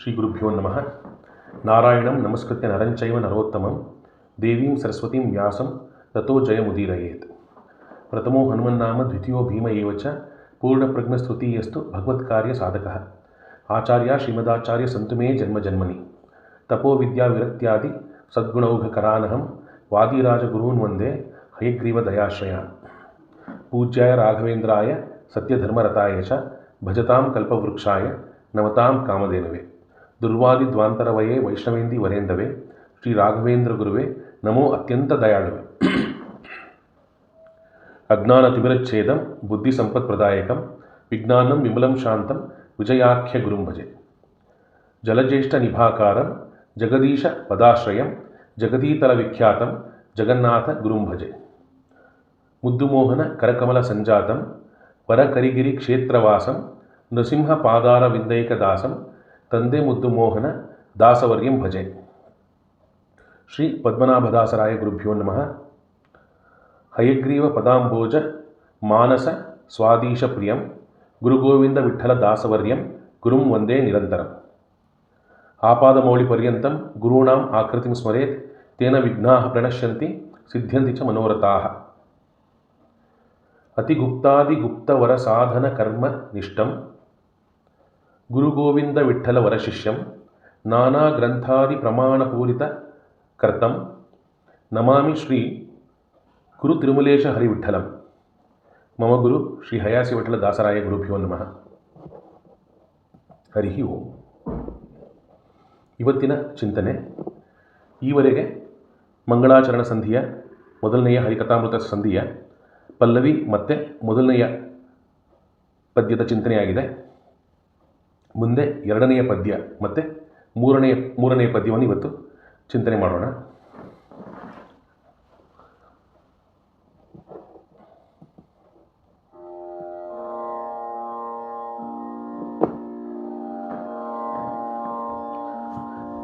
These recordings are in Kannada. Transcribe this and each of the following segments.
ಶ್ರೀ ಗುರುಭ್ಯೋ ನಮಃ. ನಾರಾಯಣಂ ನಮಸ್ಕೃತ್ಯ ನರಂಚೈವ ನರೋತ್ತಮಂ ದೇವೀಂ ಸರಸ್ವತೀಂ ವ್ಯಾಸಂ ತಥೋ ಜಯಮುದೀರಯೇತ್. ಪ್ರಥಮೋ ಹನುಮನ್ನಾಮ ದ್ವಿತೀಯೋ ಭೀಮ ಏವ ಚ ಪೂರ್ಣಪ್ರಜ್ಞಸ್ತೃತೀಯಸ್ತು ಭಗವತ್ಕಾರ್ಯ ಸಾಧಕಃ. ಆಚಾರ್ಯ ಶ್ರೀಮದಾಚಾರ್ಯ ಸಂತು ಮೇ ಜನ್ಮಜನ್ಮನಿ. ತಪೋ ವಿದ್ಯಾ ವಿರಕ್ತ್ಯಾದಿ ಸದ್ಗುಣೌಘಕರಾನಹಂ ವಾದಿರಾಜ ಗುರೂನ್ ವಂದೇ ಹಯಗ್ರೀವ ದಯಾಶ್ರಯಾನ್. ಪೂಜ್ಯಾಯ ರಾಘವೇಂದ್ರಾಯ ಸತ್ಯಧರ್ಮರತಾಯ ಚ ಭಜತಾಂ ಕಲ್ಪವೃಕ್ಷಾಯ ನಮತಾಂ ಕಾಮಧೇನವೇ. ದುರ್ವಾದಿದ್ವಾಂತರವಯೇ ವೈಷ್ಣವೇಂದಿ ವರೇಂದವೇ ಶ್ರೀ ರಾಘವೇಂದ್ರ ಗುರುವೇ ನಮೋ ಅತ್ಯಂತ ದಯಾಳುವೆ. ಅಜ್ಞಾನ ತಿಮಿರಚ್ಛೇದಂ ಬುದ್ಧಿ ಸಂಪತ್ಪ್ರದಾಯಕಂ ವಿಜ್ಞಾನಂ ವಿಮಲಂ ಶಾಂತಂ ವಿಜಯಾಖ್ಯ ಗುರುಂ ಭಜೆ. ಜಲಜ್ಯೇಷ್ಠ ನಿಭಾಕಾರಂ ಜಗದೀಶ ಪದಾಶ್ರಯಂ ಜಗದೀತಲ ವಿಖ್ಯಾತಂ ಜಗನ್ನಾಥ ಗುರುಂ ಭಜೆ. ಮುದ್ದುಮೋಹನ ಕರಕಮಲ ಸಂಜಾತಂ ವರಕರಿಗಿರಿ ಕ್ಷೇತ್ರವಾಸಂ ನೃಸಿಂಹ ಪಾದಾರ ವಿಂದೈಕದಾಸಂ ತಂದೆ ಮುದ್ದುಮೋಹನ ದಾಸವರ್ಯಂ ಭಜೆ. ಶ್ರೀ ಪದ್ಮನಾಭದಾಸರಾಯ ಗುರುಭ್ಯೋ ನಮಃ. ಹಯಗ್ರೀವ ಪದಾಂಬೋಜ ಮಾನಸ ಸ್ವಾದೀಶ ಪ್ರಿಯಂ ಗುರುಗೋವಿಂದ ವಿಠ್ಠಲ ದಾಸವರ್ಯಂ ಗುರುಂ ವಂದೇ ನಿರಂತರಂ. ಆಪಾದಮೌಳಿ ಪರ್ಯಂತಂ ಗುರುಣಾಂ ಆಕೃತಿಂ ಸ್ಮರೇತ್ ತೇನ ವಿಘ್ನಾಃ ಪ್ರಣಶ್ಯಂತಿ ಸಿದ್ಧ್ಯಂತಿ ಚ ಮನೋರಥಾಃ. ಅತಿಗುಪ್ತಾದಿಗುಪ್ತವರ ಸಾಧನ ಕರ್ಮ ನಿಷ್ಠಂ ಗುರುಗೋವಿಂದ ವಿಠ್ಠಲ ವರಶಿಷ್ಯಂ ನಾನಾ ಗ್ರಂಥಾದಿ ಪ್ರಮಾಣಪೂರಿತ ಕರ್ತಂ ನಮಾಮಿ ಶ್ರೀ ಗುರು ತಿರುಮಲೇಶ ಹರಿವಿಠ್ಠಲಂ. ಮಮ ಗುರು ಶ್ರೀ ಹಯಾಸಿ ವಿಠ್ಠಲ ದಾಸರಾಯ ಗುರುಭ್ಯೋ ನಮಃ. ಹರಿ ಓಂ. ಇವತ್ತಿನ ಚಿಂತನೆ, ಈವರೆಗೆ ಮಂಗಳಾಚರಣ ಸಂಧಿಯ ಮೊದಲನೆಯ ಹರಿಕಥಾಮೃತ ಸಂಧಿಯ ಪಲ್ಲವಿ ಮತ್ತು ಮೊದಲನೆಯ ಪದ್ಯದ ಚಿಂತನೆಯಾಗಿದೆ. ಮುಂದೆ ಎರಡನೆಯ ಪದ್ಯ ಮತ್ತು ಮೂರನೆಯ ಪದ್ಯವನ್ನು ಇವತ್ತು ಚಿಂತನೆ ಮಾಡೋಣ.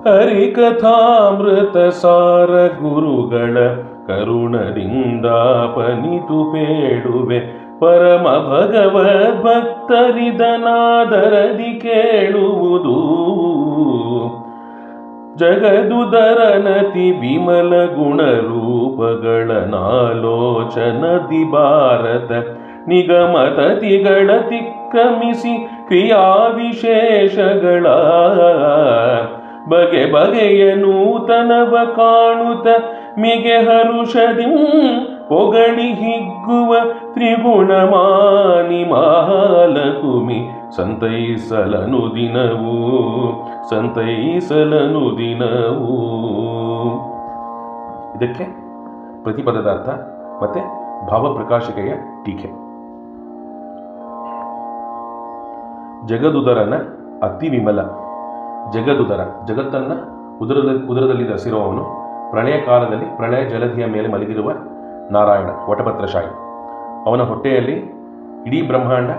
ಹರಿಕಥಾಮೃತ ಸಾರ ಗುರುಗಳ ಕರುಣದಿಂದಾಪನಿತು ಪೇಳುವೆ ಪರಮ ಭಗವದ್ಭಕ್ತರಿದನಾದರದಿ ಕೇಳುವುದು. ಜಗದುದರನತಿ ವಿಮಲ ಗುಣರೂಪಗಳ ನಾಲೋಚನದಿ ಭಾರತ ನಿಗಮತತಿಗಳತಿಕ್ರಮಿಸಿ ಕ್ರಿಯಾವಿಶೇಷಗಳ ಬಗೆ ಬಗೆಯ ನೂತನವ ಕಾಣುತ್ತ ಮಿಗೆ ಹರುಷದಿಂ ಪೊಗಳಿ ಹಿಗ್ಗುವ ತ್ರಿಗುಣಮಾನಿ ಮಾಲಕುಮಿ ಸಂತೈಸಲನು ದಿನವೂ. ಇದಕ್ಕೆ ಪ್ರತಿಪದದ ಅರ್ಥ ಮತ್ತು ಭಾವಪ್ರಕಾಶಿಕೆಯ ಟೀಕೆ. ಜಗದುದರನ ಅತಿ ವಿಮಲ. ಜಗದುದರ, ಜಗತ್ತನ್ನು ಉದರದಲ್ಲಿ ಧರಿಸಿರುವವನು. ಪ್ರಳಯ ಕಾಲದಲ್ಲಿ ಪ್ರಳಯ ಜಲಧಿಯ ಮೇಲೆ ಮಲಗಿರುವ ನಾರಾಯಣ ವಟಪತ್ರಶಾಹಿ. ಅವನ ಹೊಟ್ಟೆಯಲ್ಲಿ ಇಡೀ ಬ್ರಹ್ಮಾಂಡ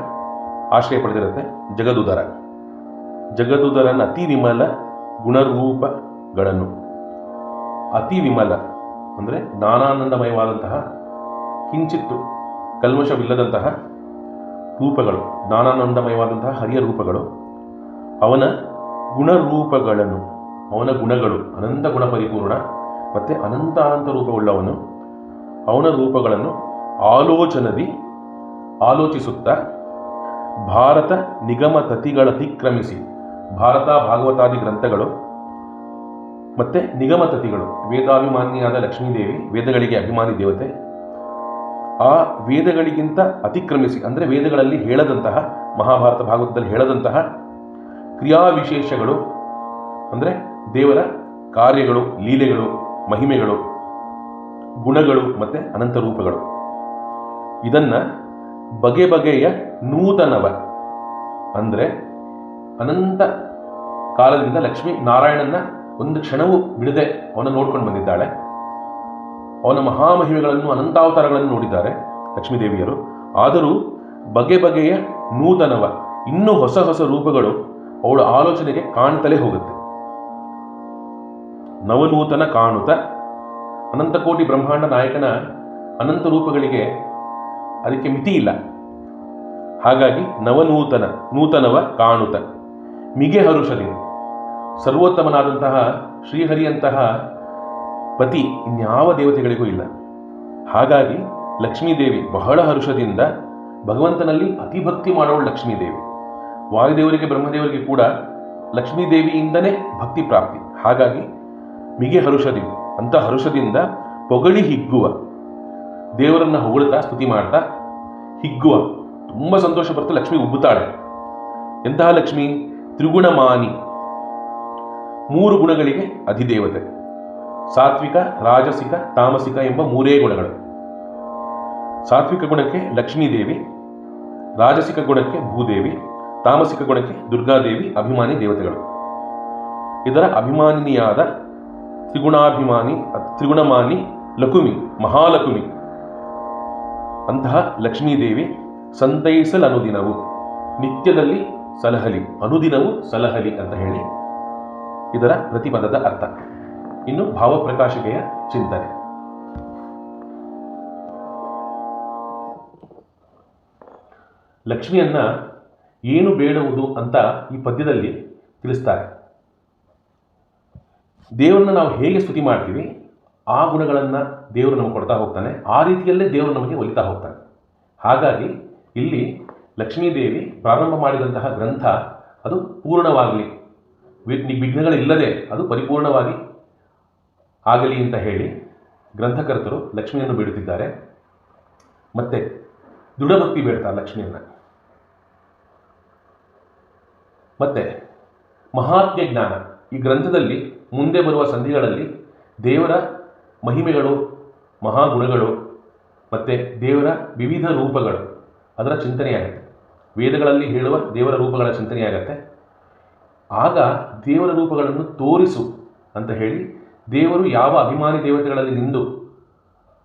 ಆಶ್ರಯ ಪಡೆದಿರುತ್ತೆ. ಜಗದುದರನ ಅತಿ ವಿಮಲ ಗುಣರೂಪಗಳನ್ನು. ಅತಿ ವಿಮಲ ಅಂದರೆ ಜ್ಞಾನಾನಂದಮಯವಾದಂತಹ, ಕಿಂಚಿತ್ತು ಕಲ್ಮಶವಿಲ್ಲದಂತಹ ರೂಪಗಳು, ಜ್ಞಾನಾನಂದಮಯವಾದಂತಹ ಹರಿಯ ರೂಪಗಳು. ಅವನ ಗುಣರೂಪಗಳನ್ನು, ಅವನ ಗುಣಗಳು ಅನಂತ ಗುಣ ಪರಿಪೂರ್ಣ ಮತ್ತು ಅನಂತ ರೂಪವುಳ್ಳವನು. ಅವನ ರೂಪಗಳನ್ನು ಆಲೋಚಿಸುತ್ತಾ ಭಾರತ ನಿಗಮ ತತಿಗಳತಿಕ್ರಮಿಸಿ, ಭಾರತ ಭಾಗವತಾದಿ ಗ್ರಂಥಗಳು ಮತ್ತು ನಿಗಮ ತತಿಗಳು, ವೇದಾಭಿಮಾನಿಯಾದ ಲಕ್ಷ್ಮೀದೇವಿ, ವೇದಗಳಿಗೆ ಅಭಿಮಾನಿ ದೇವತೆ. ಆ ವೇದಗಳಿಗಿಂತ ಅತಿಕ್ರಮಿಸಿ ಅಂದರೆ ವೇದಗಳಲ್ಲಿ ಹೇಳದಂತಹ, ಮಹಾಭಾರತ ಭಾಗವತದಲ್ಲಿ ಹೇಳದಂತಹ ಕ್ರಿಯಾವಿಶೇಷಗಳು ಅಂದರೆ ದೇವರ ಕಾರ್ಯಗಳು, ಲೀಲೆಗಳು, ಮಹಿಮೆಗಳು, ಗುಣಗಳು ಮತ್ತು ಅನಂತ ರೂಪಗಳು. ಇದನ್ನು ಬಗೆ ಬಗೆಯ ನೂತನವ ಅಂದರೆ ಅನಂತ ಕಾಲದಿಂದ ಲಕ್ಷ್ಮೀ ನಾರಾಯಣನ ಒಂದು ಕ್ಷಣವೂ ಬಿಡದೆ ಅವನ ನೋಡ್ಕೊಂಡು ಬಂದಿದ್ದಾಳೆ. ಅವನ ಮಹಾಮಹಿಮೆಗಳನ್ನು, ಅನಂತಾವತಾರಗಳನ್ನು ನೋಡಿದ್ದಾರೆ ಲಕ್ಷ್ಮೀದೇವಿಯರು. ಆದರೂ ಬಗೆ ಬಗೆಯ ನೂತನವ, ಇನ್ನೂ ಹೊಸ ಹೊಸ ರೂಪಗಳು ಅವಳ ಆಲೋಚನೆಗೆ ಕಾಣ್ತಲೇ ಹೋಗುತ್ತೆ. ನವನೂತನ ಕಾಣುತ್ತ, ಅನಂತಕೋಟಿ ಬ್ರಹ್ಮಾಂಡ ನಾಯಕನ ಅನಂತ ರೂಪಗಳಿಗೆ ಅದಕ್ಕೆ ಮಿತಿ ಇಲ್ಲ. ಹಾಗಾಗಿ ನೂತನವ ಕಾಣುತ್ತ ಮಿಗೆ ಹರುಷದಿಂದ ಸರ್ವೋತ್ತಮನಾದಂತಹ ಶ್ರೀಹರಿಯಂತಹ ಪತಿ ಇನ್ಯಾವ ದೇವತೆಗಳಿಗೂ ಇಲ್ಲ. ಹಾಗಾಗಿ ಲಕ್ಷ್ಮೀದೇವಿ ಬಹಳ ಹರುಷದಿಂದ ಭಗವಂತನಲ್ಲಿ ಅತಿಭಕ್ತಿ ಮಾಡೋಳು ಲಕ್ಷ್ಮೀದೇವಿ. ವಾಯುದೇವರಿಗೆ ಬ್ರಹ್ಮದೇವರಿಗೆ ಕೂಡ ಲಕ್ಷ್ಮೀದೇವಿಯಿಂದಲೇ ಭಕ್ತಿ ಪ್ರಾಪ್ತಿ. ಹಾಗಾಗಿ ಮಿಗೆ ಹರುಷದಿಂದ ಹರುಷದಿಂದ ಪೊಗಳಿ ಹಿಗ್ಗುವ, ದೇವರನ್ನು ಹೊಗಳ್ತಾ ಸ್ತುತಿ ಮಾಡ್ತಾ ಹಿಗ್ಗುವ, ತುಂಬ ಸಂತೋಷ ಪಟ್ಟು ಲಕ್ಷ್ಮಿ ಉಬ್ಬುತ್ತಾಳೆ. ಎಂತಹ ಲಕ್ಷ್ಮಿ? ತ್ರಿಗುಣಮಾನಿ, 3 ಗುಣಗಳಿಗೆ ಅಧಿದೇವತೆ. ಸಾತ್ವಿಕ, ರಾಜಸಿಕ, ತಾಮಸಿಕ ಎಂಬ 3 ಗುಣಗಳು. ಸಾತ್ವಿಕ ಗುಣಕ್ಕೆ ಲಕ್ಷ್ಮೀದೇವಿ, ರಾಜಸಿಕ ಗುಣಕ್ಕೆ ಭೂದೇವಿ, ತಾಮಸಿಕ ಗುಣಕ್ಕೆ ದುರ್ಗಾದೇವಿ ಅಭಿಮಾನಿ ದೇವತೆಗಳು. ಇದರ ಅಭಿಮಾನಿನಿಯಾದ ತ್ರಿಗುಣಮಾನಿ ಲಕುಮಿ, ಮಹಾಲಕುಮಿ ಅಂತಹ ಲಕ್ಷ್ಮೀದೇವಿ ಸಂತೈಸಲ್ ಅನುದಿನವು, ನಿತ್ಯದಲ್ಲಿ ಸಲಹಲಿ, ಅನುದಿನವು ಸಲಹಲಿ ಅಂತ ಹೇಳಿ ಇದರ ಪ್ರತಿಪದದ ಅರ್ಥ. ಇನ್ನು ಭಾವಪ್ರಕಾಶಿಕೆಯ ಚಿಂತನೆ. ಲಕ್ಷ್ಮಿಯನ್ನ ಏನು ಬೇಡುವುದು ಅಂತ ಈ ಪದ್ಯದಲ್ಲಿ ತಿಳಿಸ್ತಾರೆ. ದೇವರನ್ನ ನಾವು ಹೇಗೆ ಸ್ತುತಿ ಮಾಡ್ತೀವಿ ಆ ಗುಣಗಳನ್ನು ದೇವರು ನಮಗೆ ಕೊಡ್ತಾ ಹೋಗ್ತಾನೆ. ಆ ರೀತಿಯಲ್ಲೇ ದೇವರು ನಮಗೆ ಒಲಿತಾ ಹೋಗ್ತಾನೆ. ಹಾಗಾಗಿ ಇಲ್ಲಿ ಲಕ್ಷ್ಮೀದೇವಿ ಪ್ರಾರಂಭ ಮಾಡಿದಂತಹ ಗ್ರಂಥ ಅದು ಪೂರ್ಣವಾಗಲಿ, ವಿಘ್ನಗಳಿಲ್ಲದೆ ಅದು ಪರಿಪೂರ್ಣವಾಗಿ ಆಗಲಿ ಅಂತ ಹೇಳಿ ಗ್ರಂಥಕರ್ತರು ಲಕ್ಷ್ಮಿಯನ್ನು ಬೇಡುತ್ತಿದ್ದಾರೆ. ಮತ್ತೆ ದೃಢಭಕ್ತಿ ಬೇಡ್ತಾರೆ ಲಕ್ಷ್ಮಿಯನ್ನು. ಮತ್ತೆ ಮಹಾತ್ಮ್ಯ ಜ್ಞಾನ. ಈ ಗ್ರಂಥದಲ್ಲಿ ಮುಂದೆ ಬರುವ ಸಂಧಿಗಳಲ್ಲಿ ದೇವರ ಮಹಿಮೆಗಳು, ಮಹಾಗುಣಗಳು ಮತ್ತು ದೇವರ ವಿವಿಧ ರೂಪಗಳು ಅದರ ಚಿಂತನೆಯಾಗುತ್ತೆ. ವೇದಗಳಲ್ಲಿ ಹೇಳುವ ದೇವರ ರೂಪಗಳ ಚಿಂತನೆಯಾಗತ್ತೆ. ಆಗ ದೇವರ ರೂಪಗಳನ್ನು ತೋರಿಸು ಅಂತ ಹೇಳಿ ದೇವರು ಯಾವ ಅಭಿಮಾನಿ ದೇವತೆಗಳಲ್ಲಿ ನಿಂದು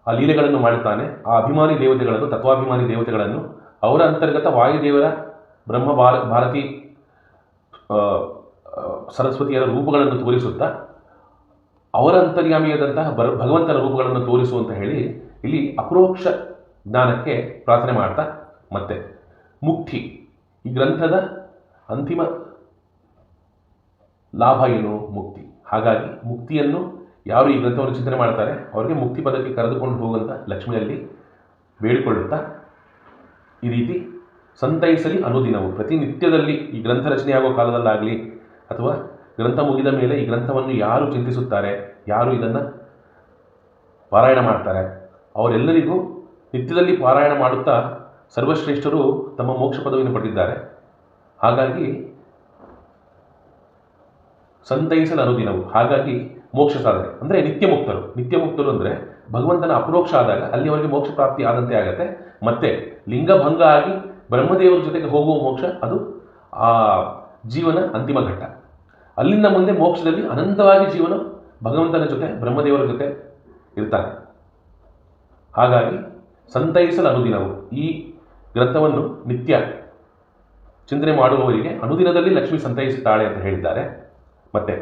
ಆ ಲೀಲೆಗಳನ್ನು ಮಾಡುತ್ತಾನೆ, ಆ ಅಭಿಮಾನಿ ದೇವತೆಗಳನ್ನು, ತತ್ವಾಭಿಮಾನಿ ದೇವತೆಗಳನ್ನು ಅವರ ಅಂತರ್ಗತ ವಾಯುದೇವರ ಬ್ರಹ್ಮ ಭಾರತಿ ಸರಸ್ವತಿಯರ ರೂಪಗಳನ್ನು ತೋರಿಸುತ್ತಾ ಅವರ ಅಂತರ್ಯಾಮಿಯಾದಂತಹ ಭಗವಂತನ ರೂಪಗಳನ್ನು ತೋರಿಸು ಅಂತ ಹೇಳಿ ಇಲ್ಲಿ ಅಪರೋಕ್ಷ ಜ್ಞಾನಕ್ಕೆ ಪ್ರಾರ್ಥನೆ ಮಾಡ್ತಾ, ಮತ್ತೆ ಮುಕ್ತಿ, ಈ ಗ್ರಂಥದ ಅಂತಿಮ ಲಾಭ ಏನು? ಮುಕ್ತಿ. ಹಾಗಾಗಿ ಮುಕ್ತಿಯನ್ನು ಯಾರು ಈ ಗ್ರಂಥವನ್ನು ಚಿಂತನೆ ಮಾಡ್ತಾರೆ ಅವರಿಗೆ ಮುಕ್ತಿ ಪದಕ್ಕೆ ಕರೆದುಕೊಂಡು ಹೋಗುವಂಥ ಲಕ್ಷ್ಮಿಯಲ್ಲಿ ಬೇಡಿಕೊಳ್ಳುತ್ತಾ ಈ ರೀತಿ ಸಂತೈಸಲಿ ಅನುದಿನವು, ಪ್ರತಿನಿತ್ಯದಲ್ಲಿ ಈ ಗ್ರಂಥ ರಚನೆಯಾಗುವ ಕಾಲದಲ್ಲಾಗಲಿ ಅಥವಾ ಗ್ರಂಥ ಮುಗಿದ ಮೇಲೆ ಈ ಗ್ರಂಥವನ್ನು ಯಾರು ಚಿಂತಿಸುತ್ತಾರೆ, ಯಾರು ಇದನ್ನು ಪಾರಾಯಣ ಮಾಡ್ತಾರೆ ಅವರೆಲ್ಲರಿಗೂ ನಿತ್ಯದಲ್ಲಿ ಪಾರಾಯಣ ಮಾಡುತ್ತಾ ಸರ್ವಶ್ರೇಷ್ಠರು ತಮ್ಮ ಮೋಕ್ಷ ಪದವಿಯನ್ನು ಪಡೆದಿದ್ದಾರೆ. ಹಾಗಾಗಿ ಸಂತೈಸಲು ಅನುದಿನವು, ಹಾಗಾಗಿ ಮೋಕ್ಷ ಸಾಧನೆ ಅಂದರೆ ನಿತ್ಯ ಮುಕ್ತರು ಅಂದರೆ ಭಗವಂತನ ಅಪರೋಕ್ಷ ಆದಾಗ ಅಲ್ಲಿ ಅವರಿಗೆ ಮೋಕ್ಷ ಪ್ರಾಪ್ತಿ ಆದಂತೆ ಆಗತ್ತೆ. ಮತ್ತೆ ಲಿಂಗಭಂಗ ಆಗಿ ಬ್ರಹ್ಮದೇವರ ಜೊತೆಗೆ ಹೋಗುವ ಮೋಕ್ಷ ಅದು ಆ ಜೀವನ ಅಂತಿಮ ಘಟ್ಟ. ಅಲ್ಲಿಂದ ಮುಂದೆ ಮೋಕ್ಷದಲ್ಲಿ ಅನಂತವಾಗಿ ಜೀವನ ಭಗವಂತನ ಜೊತೆ ಬ್ರಹ್ಮದೇವರ ಜೊತೆ ಇರ್ತಾನೆ. ಹಾಗಾಗಿ ಸಂತೈಸಲು ಅನುದಿನವು, ಈ ಗ್ರಂಥವನ್ನು ನಿತ್ಯ ಚಿಂತನೆ ಮಾಡುವವರಿಗೆ ಅನುದಿನದಲ್ಲಿ ಲಕ್ಷ್ಮಿ ಸಂತೈಸುತ್ತಾಳೆ ಅಂತ ಹೇಳಿದ್ದಾರೆ. ಮತ್ತೆ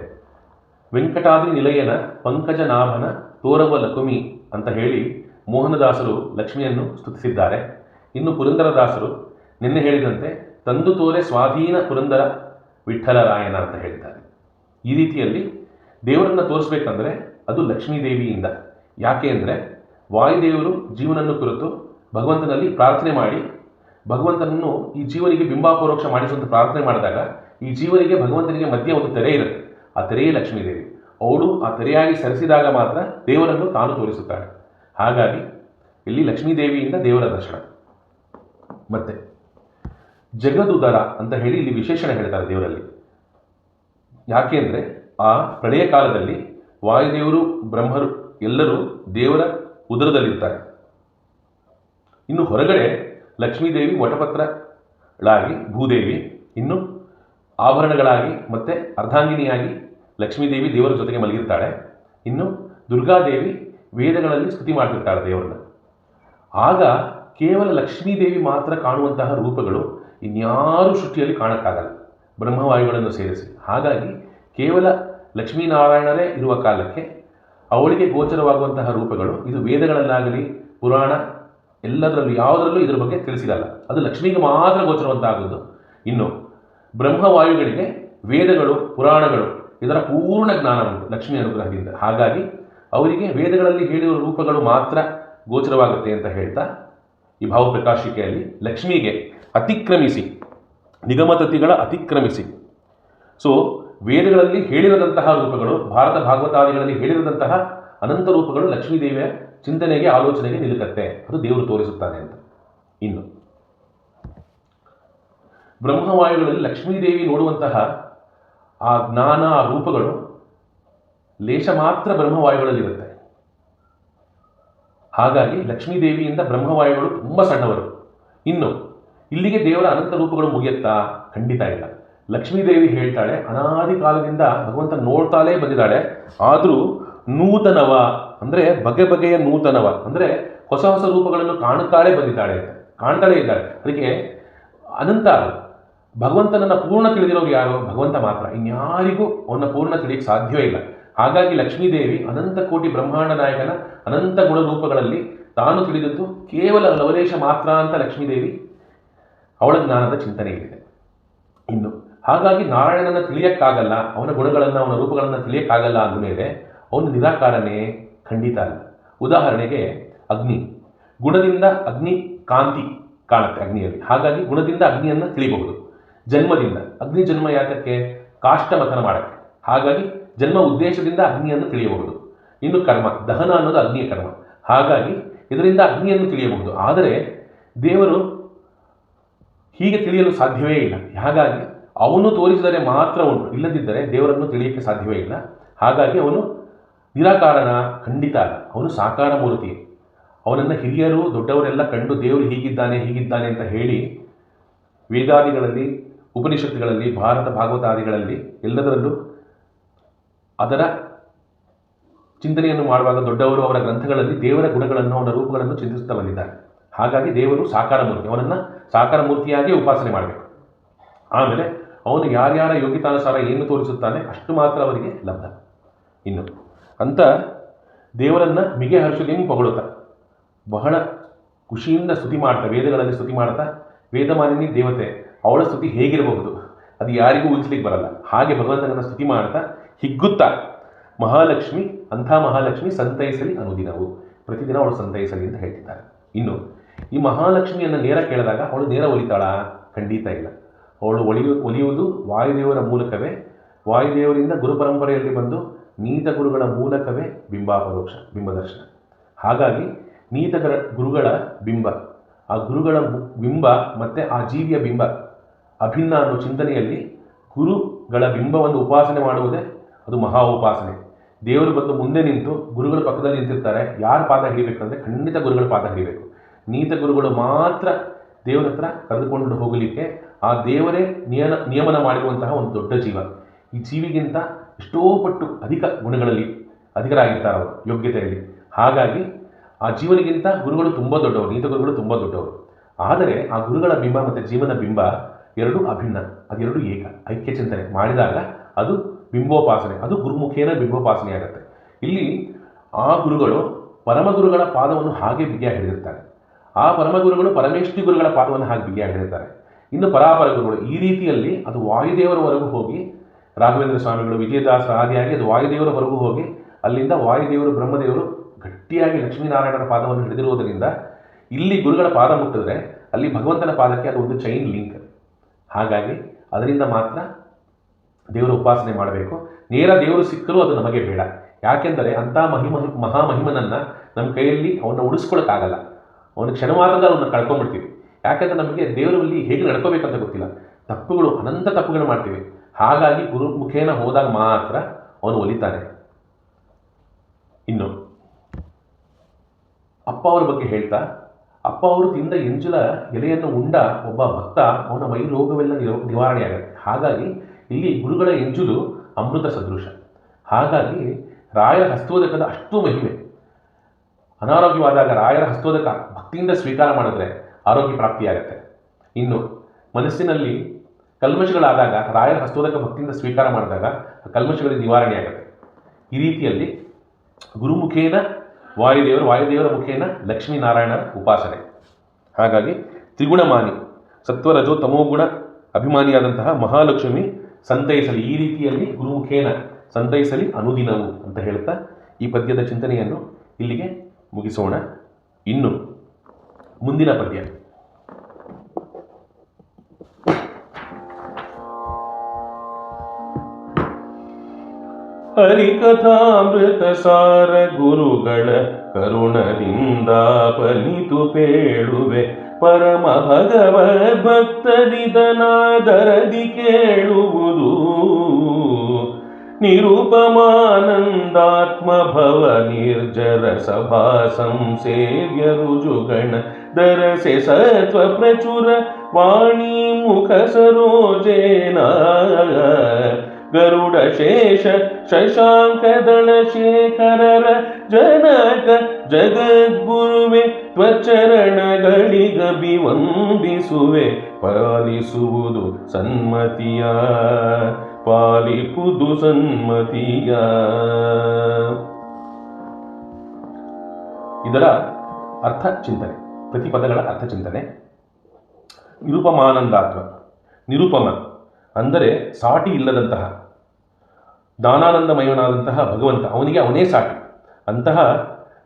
ವೆಂಕಟಾದ್ರಿ ನಿಲಯನ ಪಂಕಜನಾಭನ ತೋರವ ಲಕುಮಿ ಅಂತ ಹೇಳಿ ಮೋಹನದಾಸರು ಲಕ್ಷ್ಮಿಯನ್ನು ಸ್ತುತಿಸಿದ್ದಾರೆ. ಇನ್ನು ಪುರಂದರದಾಸರು ನಿನ್ನೆ ಹೇಳಿದಂತೆ ತಂದು ತೋರೆ ಸ್ವಾಧೀನ ಪುರಂದರ ವಿಠ್ಠಲರಾಯನ ಅಂತ ಹೇಳಿದ್ದಾರೆ. ಈ ರೀತಿಯಲ್ಲಿ ದೇವರನ್ನು ತೋರಿಸ್ಬೇಕಂದ್ರೆ ಅದು ಲಕ್ಷ್ಮೀದೇವಿಯಿಂದ. ಯಾಕೆ ಅಂದರೆ ವಾಯುದೇವರು ಜೀವನನ್ನು ಕುರಿತು ಭಗವಂತನಲ್ಲಿ ಪ್ರಾರ್ಥನೆ ಮಾಡಿ ಭಗವಂತನನ್ನು ಈ ಜೀವನಿಗೆ ಬಿಂಬಾಪರೋಕ್ಷ ಮಾಡಿಸುವಂತ ಪ್ರಾರ್ಥನೆ ಮಾಡಿದಾಗ ಈ ಜೀವನಿಗೆ ಭಗವಂತನಿಗೆ ಮಧ್ಯೆ ಒಂದು ತೆರೆ ಇರುತ್ತೆ. ಆ ತೆರೆಯೇ ಲಕ್ಷ್ಮೀದೇವಿ. ಅವಳು ಆ ತೆರೆಯಾಗಿ ಸರಿಸಿದಾಗ ಮಾತ್ರ ದೇವರನ್ನು ತಾನು ತೋರಿಸುತ್ತಾಳೆ. ಹಾಗಾಗಿ ಇಲ್ಲಿ ಲಕ್ಷ್ಮೀದೇವಿಯಿಂದ ದೇವರ ದರ್ಶನ. ಮತ್ತೆ ಜಗದುದರ ಅಂತ ಹೇಳಿ ಇಲ್ಲಿ ವಿಶೇಷಣ ಹೇಳ್ತಾರೆ ದೇವರಲ್ಲಿ. ಯಾಕೆ ಅಂದರೆ ಆ ಪ್ರಳಯ ಕಾಲದಲ್ಲಿ ವಾಯುದೇವರು ಬ್ರಹ್ಮರು ಎಲ್ಲರೂ ದೇವರ ಉದರದಲ್ಲಿರ್ತಾರೆ. ಇನ್ನು ಹೊರಗಡೆ ಲಕ್ಷ್ಮೀದೇವಿ ವಟಪತ್ರಳಾಗಿ ಭೂದೇವಿ, ಇನ್ನು ಆಭರಣಗಳಾಗಿ ಮತ್ತೆ ಅರ್ಧಾಂಗಿನಿಯಾಗಿ ಲಕ್ಷ್ಮೀದೇವಿ ದೇವರ ಜೊತೆಗೆ ಮಲಗಿರ್ತಾಳೆ. ಇನ್ನು ದುರ್ಗಾದೇವಿ ವೇದಗಳಲ್ಲಿ ಸ್ತುತಿ ಮಾಡ್ತಿರ್ತಾಳೆ ದೇವರನ್ನ. ಆಗ ಕೇವಲ ಲಕ್ಷ್ಮೀದೇವಿ ಮಾತ್ರ ಕಾಣುವಂತಹ ರೂಪಗಳು ಇನ್ಯಾರೂ ಸೃಷ್ಟಿಯಲ್ಲಿ ಕಾಣಕ್ಕಾಗಲ್ಲ, ಬ್ರಹ್ಮವಾಯುಗಳನ್ನು ಸೇರಿಸಿ. ಹಾಗಾಗಿ ಕೇವಲ ಲಕ್ಷ್ಮೀನಾರಾಯಣರೇ ಇರುವ ಕಾಲಕ್ಕೆ ಅವಳಿಗೆ ಗೋಚರವಾಗುವಂತಹ ರೂಪಗಳು ಇದು ವೇದಗಳಲ್ಲಾಗಲಿ ಪುರಾಣ ಎಲ್ಲದರಲ್ಲೂ ಯಾವುದರಲ್ಲೂ ಇದರ ಬಗ್ಗೆ ತಿಳಿಸಿರಲ್ಲ. ಅದು ಲಕ್ಷ್ಮಿಗೆ ಮಾತ್ರ ಗೋಚರವಂತಾಗುವುದು. ಇನ್ನು ಬ್ರಹ್ಮವಾಯುಗಳಿಗೆ ವೇದಗಳು ಪುರಾಣಗಳು ಇದರ ಪೂರ್ಣ ಜ್ಞಾನ ಉಂಟು ಲಕ್ಷ್ಮಿ ಅನುಗ್ರಹದಿಂದ. ಹಾಗಾಗಿ ಅವರಿಗೆ ವೇದಗಳಲ್ಲಿ ಹೇಳಿರುವ ರೂಪಗಳು ಮಾತ್ರ ಗೋಚರವಾಗುತ್ತೆ ಅಂತ ಹೇಳ್ತಾ ಈ ಭಾವಪ್ರಕಾಶಿಕೆಯಲ್ಲಿ ಲಕ್ಷ್ಮಿಗೆ ಅತಿಕ್ರಮಿಸಿ, ನಿಗಮತತಿಗಳ ಅತಿಕ್ರಮಿಸಿ, ಸೊ ವೇದಗಳಲ್ಲಿ ಹೇಳಿರದಂತಹ ರೂಪಗಳು, ಭಾರತ ಭಾಗವತಾದಿಗಳಲ್ಲಿ ಹೇಳಿರದಂತಹ ಅನಂತ ರೂಪಗಳು ಲಕ್ಷ್ಮೀದೇವಿಯ ಚಿಂತನೆಗೆ, ಆಲೋಚನೆಗೆ ನಿಲುಕತ್ತೆ. ಅದು ದೇವರು ತೋರಿಸುತ್ತಾನೆ ಅಂತ. ಇನ್ನು ಬ್ರಹ್ಮವಾಯುಗಳಲ್ಲಿ ಲಕ್ಷ್ಮೀದೇವಿ ನೋಡುವಂತಹ ಆ ಜ್ಞಾನ, ಆ ರೂಪಗಳು ಲೇಷ ಮಾತ್ರ ಬ್ರಹ್ಮವಾಯುಗಳಲ್ಲಿರುತ್ತೆ. ಹಾಗಾಗಿ ಲಕ್ಷ್ಮೀದೇವಿಯಿಂದ ಬ್ರಹ್ಮವಾಯುಗಳು ತುಂಬ ಸಣ್ಣವರು. ಇನ್ನು ಇಲ್ಲಿಗೆ ದೇವರ ಅನಂತ ರೂಪಗಳು ಮುಗಿಯುತ್ತಾ? ಖಂಡಿತ ಇಲ್ಲ. ಲಕ್ಷ್ಮೀದೇವಿ ಹೇಳ್ತಾಳೆ, ಅನಾದಿ ಕಾಲದಿಂದ ಭಗವಂತ ನೋಡ್ತಾಲೇ ಬಂದಿದ್ದಾಳೆ, ಆದರೂ ನೂತನವ ಅಂದರೆ ಬಗೆ ಬಗೆಯ ನೂತನವ ಅಂದರೆ ಹೊಸ ಹೊಸ ರೂಪಗಳನ್ನು ಕಾಣುತ್ತಾಳೆ ಬಂದಿದ್ದಾಳೆ ಅಂತ, ಕಾಣ್ತಾಳೇ ಇದ್ದಾಳೆ. ಅದಕ್ಕೆ ಅನಂತ. ಭಗವಂತನನ್ನು ಪೂರ್ಣ ತಿಳಿದಿರೋರು ಯಾರು? ಭಗವಂತ ಮಾತ್ರ. ಇನ್ಯಾರಿಗೂ ಅವನ್ನ ಪೂರ್ಣ ತಿಳಿಯಕ್ಕೆ ಸಾಧ್ಯವೇ ಇಲ್ಲ. ಹಾಗಾಗಿ ಲಕ್ಷ್ಮೀದೇವಿ ಅನಂತ ಕೋಟಿ ಬ್ರಹ್ಮಾಂಡ ನಾಯಕನ ಅನಂತ ಗುಣರೂಪಗಳಲ್ಲಿ ತಾನು ತಿಳಿದದ್ದು ಕೇವಲ ಲವಲೇಶ ಮಾತ್ರ ಅಂತ ಲಕ್ಷ್ಮೀದೇವಿ ಅವಳ ಜ್ಞಾನದ ಚಿಂತನೆ ಇದೆ. ಇನ್ನು ಹಾಗಾಗಿ ನಾರಾಯಣನ ತಿಳಿಯಕ್ಕಾಗಲ್ಲ, ಅವನ ಗುಣಗಳನ್ನು, ಅವನ ರೂಪಗಳನ್ನು ತಿಳಿಯಕ್ಕಾಗಲ್ಲ ಅಂದಮೇಲೆ ಅವನು ನಿರಾಕಾರನೇ? ಖಂಡಿತ ಅಲ್ಲ. ಉದಾಹರಣೆಗೆ ಅಗ್ನಿ, ಗುಣದಿಂದ ಅಗ್ನಿ ಕಾಂತಿ ಕಾಣುತ್ತೆ ಅಗ್ನಿಯಲ್ಲಿ, ಹಾಗಾಗಿ ಗುಣದಿಂದ ಅಗ್ನಿಯನ್ನು ತಿಳಿಬಹುದು. ಜನ್ಮದಿಂದ, ಅಗ್ನಿ ಜನ್ಮ ಯಾತಕ್ಕೆ? ಕಾಷ್ಟಮಥನ ಮಾಡಕ್ಕೆ, ಹಾಗಾಗಿ ಜನ್ಮ ಉದ್ದೇಶದಿಂದ ಅಗ್ನಿಯನ್ನು ತಿಳಿಯಬಹುದು. ಇನ್ನು ಕರ್ಮ, ದಹನ ಅನ್ನೋದು ಅಗ್ನಿಯ ಕರ್ಮ, ಹಾಗಾಗಿ ಇದರಿಂದ ಅಗ್ನಿಯನ್ನು ತಿಳಿಯಬಹುದು. ಆದರೆ ದೇವರು ಹೀಗೆ ತಿಳಿಯಲು ಸಾಧ್ಯವೇ ಇಲ್ಲ. ಹಾಗಾಗಿ ಅವನು ತೋರಿಸಿದರೆ ಮಾತ್ರ ಉಂಟು, ಇಲ್ಲದಿದ್ದರೆ ದೇವರನ್ನು ತಿಳಿಯಕ್ಕೆ ಸಾಧ್ಯವೇ ಇಲ್ಲ. ಹಾಗಾಗಿ ಅವನು ನಿರಾಕಾರನ? ಖಂಡಿತ ಅಲ್ಲ. ಅವನು ಸಾಕಾರ ಮೂರ್ತಿ. ಅವನನ್ನು ಹಿರಿಯರು ದೊಡ್ಡವರೆಲ್ಲ ಕಂಡು ದೇವರು ಹೀಗಿದ್ದಾನೆ ಹೀಗಿದ್ದಾನೆ ಅಂತ ಹೇಳಿ ವೇದಾದಿಗಳಲ್ಲಿ, ಉಪನಿಷತ್ತುಗಳಲ್ಲಿ, ಭಾರತ ಭಾಗವತಾದಿಗಳಲ್ಲಿ ಎಲ್ಲದರಲ್ಲೂ ಅದರ ಚಿಂತನೆಯನ್ನು ಮಾಡುವಾಗ ದೊಡ್ಡವರು ಅವರ ಗ್ರಂಥಗಳಲ್ಲಿ ದೇವರ ಗುಣಗಳನ್ನು, ಅವನ ರೂಪಗಳನ್ನು ಚಿಂತಿಸುತ್ತಾ ಬಂದಿದ್ದಾರೆ. ಹಾಗಾಗಿ ದೇವರು ಸಾಕಾರ ಮೂರ್ತಿ, ಅವನನ್ನು ಸಾಕಾರ ಮೂರ್ತಿಯಾಗಿ ಉಪಾಸನೆ ಮಾಡಬೇಕು. ಆಮೇಲೆ ಅವನು ಯಾರ್ಯಾರ ಯೋಗ್ಯತಾನುಸಾರ ಏನು ತೋರಿಸುತ್ತಾನೆ ಅಷ್ಟು ಮಾತ್ರ ಅವರಿಗೆ ಲಬ್ಧ. ಇನ್ನು ಅಂತ ದೇವರನ್ನು ಮಿಗೆ ಹರ್ಷದಿಂದ ಹೊಗಳುತ್ತಾ, ಬಹಳ ಖುಷಿಯಿಂದ ಸ್ತುತಿ ಮಾಡ್ತಾ, ವೇದಗಳಲ್ಲಿ ಸ್ತುತಿ ಮಾಡ್ತಾ, ವೇದಮಾಲಿನಿ ದೇವತೆ, ಅವಳ ಸ್ತುತಿ ಹೇಗಿರಬಹುದು ಅದು ಯಾರಿಗೂ ಊಹಿಸ್ಲಿಕ್ಕೆ ಬರಲ್ಲ. ಹಾಗೆ ಭಗವಂತನನ್ನು ಸ್ತುತಿ ಮಾಡ್ತಾ ಹಿಗ್ಗುತ್ತಾ ಮಹಾಲಕ್ಷ್ಮಿ, ಅಂಥ ಮಹಾಲಕ್ಷ್ಮಿ ಸಂತೈಸಲಿ ಅನುದಿನವು, ಪ್ರತಿದಿನ ಅವಳು ಸಂತೈಸಲಿ ಅಂತ ಹೇಳ್ತಿದ್ದಾರೆ. ಇನ್ನು ಈ ಮಹಾಲಕ್ಷ್ಮಿಯನ್ನು ನೇರ ಕೇಳಿದಾಗ ಅವಳು ನೇರ ಒಲಿತಾಳ? ಖಂಡಿತ ಇಲ್ಲ. ಅವಳು ಒಲಿಯುವುದು ವಾಯುದೇವರ ಮೂಲಕವೇ, ವಾಯುದೇವರಿಂದ ಗುರುಪರಂಪರೆಯಲ್ಲಿ ಬಂದು ನೀತ ಗುರುಗಳ ಮೂಲಕವೇ ಬಿಂಬಾಪರೋಕ್ಷ, ಬಿಂಬದರ್ಶನ. ಹಾಗಾಗಿ ನೀತ ಗುರುಗಳ ಬಿಂಬ, ಆ ಗುರುಗಳ ಬಿಂಬ ಮತ್ತು ಆ ಜೀವಿಯ ಬಿಂಬ ಅಭಿನ್ನ ಅನ್ನೋ ಚಿಂತನೆಯಲ್ಲಿ ಗುರುಗಳ ಬಿಂಬವನ್ನು ಉಪಾಸನೆ ಮಾಡುವುದೇ ಅದು ಮಹಾ ಉಪಾಸನೆ. ದೇವರು ಬಂದು ಮುಂದೆ ನಿಂತು ಗುರುಗಳ ಪಕ್ಕದಲ್ಲಿ ನಿಂತಿರ್ತಾರೆ. ಯಾರು ಪಾದ ಹಿಡಿಬೇಕಂದ್ರೆ ಖಂಡಿತ ಗುರುಗಳ ಪಾದ ಹಿಡಿಬೇಕು. ನೀತ ಗುರುಗಳು ಮಾತ್ರ ದೇವರ ಹತ್ರ ಕರೆದುಕೊಂಡು ಹೋಗಲಿಕ್ಕೆ ಆ ದೇವರೇ ನಿಯಮನ ಮಾಡಿರುವಂತಹ ಒಂದು ದೊಡ್ಡ ಜೀವ. ಈ ಜೀವಿಗಿಂತ ಎಷ್ಟೋ ಪಟ್ಟು ಅಧಿಕ ಗುಣಗಳಲ್ಲಿ ಅಧಿಕರಾಗಿರ್ತಾರೆ ಅವರು ಯೋಗ್ಯತೆಯಲ್ಲಿ. ಹಾಗಾಗಿ ಆ ಜೀವನಿಗಿಂತ ಗುರುಗಳು ತುಂಬ ದೊಡ್ಡವರು, ನೀತ ಗುರುಗಳು ತುಂಬ ದೊಡ್ಡವರು. ಆದರೆ ಆ ಗುರುಗಳ ಬಿಂಬ ಮತ್ತು ಜೀವನ ಬಿಂಬ ಎರಡೂ ಅಭಿನ್ನ, ಅದೆರಡೂ ಐಕ್ಯ ಚಿಂತನೆ ಮಾಡಿದಾಗ ಅದು ಬಿಂಬೋಪಾಸನೆ, ಅದು ಗುರುಮುಖೇನ ಬಿಂಬೋಪಾಸನೆ ಆಗುತ್ತೆ. ಇಲ್ಲಿ ಆ ಗುರುಗಳು ಪರಮಗುರುಗಳ ಪಾದವನ್ನು ಹಾಗೆ ಬಿಗಿಯಾಗಿ ಹಿಡಿದಿರ್ತಾರೆ, ಆ ಪರಮಗುರುಗಳು ಪರಮೇಶ್ವರಿ ಗುರುಗಳ ಪಾದವನ್ನು ಹಾಗೆ ಬಿಗಿಯಾಗಿ ಹಿಡಿದಿರ್ತಾರೆ. ಇನ್ನು ಪರಾಪರ ಗುರುಗಳು ಈ ರೀತಿಯಲ್ಲಿ ಅದು ವಾಯುದೇವರವರೆಗೂ ಹೋಗಿ, ರಾಘವೇಂದ್ರ ಸ್ವಾಮಿಗಳು, ವಿಜಯದಾಸ ಆದಿಯಾಗಿ ಅದು ವಾಯುದೇವರವರೆಗೂ ಹೋಗಿ, ಅಲ್ಲಿಂದ ವಾಯುದೇವರು ಬ್ರಹ್ಮದೇವರು ಗಟ್ಟಿಯಾಗಿ ಲಕ್ಷ್ಮೀನಾರಾಯಣರ ಪಾದವನ್ನು ಹಿಡಿದಿರುವುದರಿಂದ ಇಲ್ಲಿ ಗುರುಗಳ ಪಾದ ಮುಟ್ಟಿದ್ರೆ ಅಲ್ಲಿ ಭಗವಂತನ ಪಾದಕ್ಕೆ ಅದು ಒಂದು ಚೈನ್ ಲಿಂಕ್. ಹಾಗಾಗಿ ಅದರಿಂದ ಮಾತ್ರ ದೇವರ ಉಪಾಸನೆ ಮಾಡಬೇಕು. ನೇರ ದೇವರು ಸಿಕ್ಕರೂ ಅದು ನಮಗೆ ಬೇಡ. ಯಾಕೆಂದರೆ ಅಂಥ ಮಹಾಮಹಿಮನನ್ನು ನಮ್ಮ ಕೈಯಲ್ಲಿ ಅವನ್ನ ಉಳಿಸ್ಕೊಳ್ಳೋಕ್ಕಾಗಲ್ಲ. ಅವನ ಕ್ಷಣ ಮಾತ್ರದಲ್ಲಿ ಅವನ್ನ ಕಳ್ಕೊಂಡ್ಬಿಡ್ತೀವಿ. ಯಾಕೆಂದರೆ ನಮಗೆ ದೇವರಲ್ಲಿ ಹೇಗೆ ನಡ್ಕೋಬೇಕಂತ ಗೊತ್ತಿಲ್ಲ. ತಪ್ಪುಗಳು, ಅನಂತ ತಪ್ಪುಗಳು ಮಾಡ್ತೀವಿ. ಹಾಗಾಗಿ ಗುರು ಮುಖೇನ ಹೋದಾಗ ಮಾತ್ರ ಅವನು ಒಲಿತಾನೆ. ಇನ್ನು ಅಪ್ಪ ಅವರ ಬಗ್ಗೆ ಹೇಳ್ತಾ, ಅಪ್ಪ ಅವರು ತಿಂದ ಎಂಜಲ ಎಲೆಯನ್ನು ಉಂಡ ಒಬ್ಬ ಭಕ್ತ ಅವನ ಮೈ ರೋಗವೆಲ್ಲ ನಿವಾರಣೆಯಾಗುತ್ತೆ. ಹಾಗಾಗಿ ಇಲ್ಲಿ ಗುರುಗಳ ಎಂಜುಲು ಅಮೃತ ಸದೃಶ. ಹಾಗಾಗಿ ರಾಯರ ಹಸ್ತೋದಕದ ಅಷ್ಟು ಮಹಿಮೆ. ಅನಾರೋಗ್ಯವಾದಾಗ ರಾಯರ ಹಸ್ತೋದಕ ಭಕ್ತಿಯಿಂದ ಸ್ವೀಕಾರ ಮಾಡಿದ್ರೆ ಆರೋಗ್ಯ ಪ್ರಾಪ್ತಿಯಾಗತ್ತೆ. ಇನ್ನು ಮನಸ್ಸಿನಲ್ಲಿ ಕಲ್ಮಶಗಳಾದಾಗ ರಾಯರ ಹಸ್ತೋದಕ ಭಕ್ತಿಯಿಂದ ಸ್ವೀಕಾರ ಮಾಡಿದಾಗ ಆ ಕಲ್ಮಶಗಳಿಗೆ ನಿವಾರಣೆ ಆಗುತ್ತೆ. ಈ ರೀತಿಯಲ್ಲಿ ಗುರುಮುಖೇನ ವಾಯುದೇವರ ಮುಖೇನ ಲಕ್ಷ್ಮೀನಾರಾಯಣರ ಉಪಾಸನೆ. ಹಾಗಾಗಿ ತ್ರಿಗುಣಮಾನಿ, ಸತ್ವರಜೋ ತಮೋಗುಣ ಅಭಿಮಾನಿಯಾದಂತಹ ಮಹಾಲಕ್ಷ್ಮಿ ಸಂತೈಸಲಿ, ಈ ರೀತಿಯಲ್ಲಿ ಗುರುಮುಖೇನ ಸಂತೈಸಲಿ ಅನುದಿನವು ಅಂತ ಹೇಳ್ತಾ ಈ ಪದ್ಯದ ಚಿಂತನೆಯನ್ನು ಇಲ್ಲಿಗೆ ಮುಗಿಸೋಣ. ಇನ್ನು ಮುಂದಿನ ಪದ್ಯ. ಹರಿಕಥಾಮೃತ ಸಾರ ಗುರುಗಳ ಕರುಣದಿಂದ ಪಲಿತು ಪೇಳುವೆ, ಪರಮ ಭಗವದ್ಭಕ್ತರಿದನಾದರದಿ ಕೇಳುವುದು. ನಿರುಪಮಾನಂದಾತ್ಮಭವ ನಿರ್ಜರ ಸಭಾ ಸಂಸೇವ್ಯ ರುಜುಗಣ ದರಸೆ ಸತ್ವ ಪ್ರಚುರ ವಾಣಿ ಮುಖ ಸರೋಜೇನ. ಗರುಡ ಶೇಷ ಶಶಾಂಕದಳ ಶೇಖರರ ಜನಕ ಜಗದ್ಗುರುವೆ, ತ್ವಚರಣಗಳಿಗಭಿವಂದಿಸುವೆ, ಪಾಲಿಸುವುದು ಸನ್ಮತಿಯ, ಪಾಲಿಪುದು ಸನ್ಮತಿಯ. ಇದರ ಅರ್ಥ ಚಿಂತನೆ, ಪ್ರತಿಪದಗಳ ಅರ್ಥ ಚಿಂತನೆ. ನಿರುಪಮಾನಂದಾತ್ಮ, ನಿರುಪಮ ಅಂದರೆ ಸಾಟಿ ಇಲ್ಲದಂತಹ, ದಾನಾನಂದಮಯವನಾದಂತಹ ಭಗವಂತ, ಅವನಿಗೆ ಅವನೇ ಸಾಟಿ. ಅಂತಹ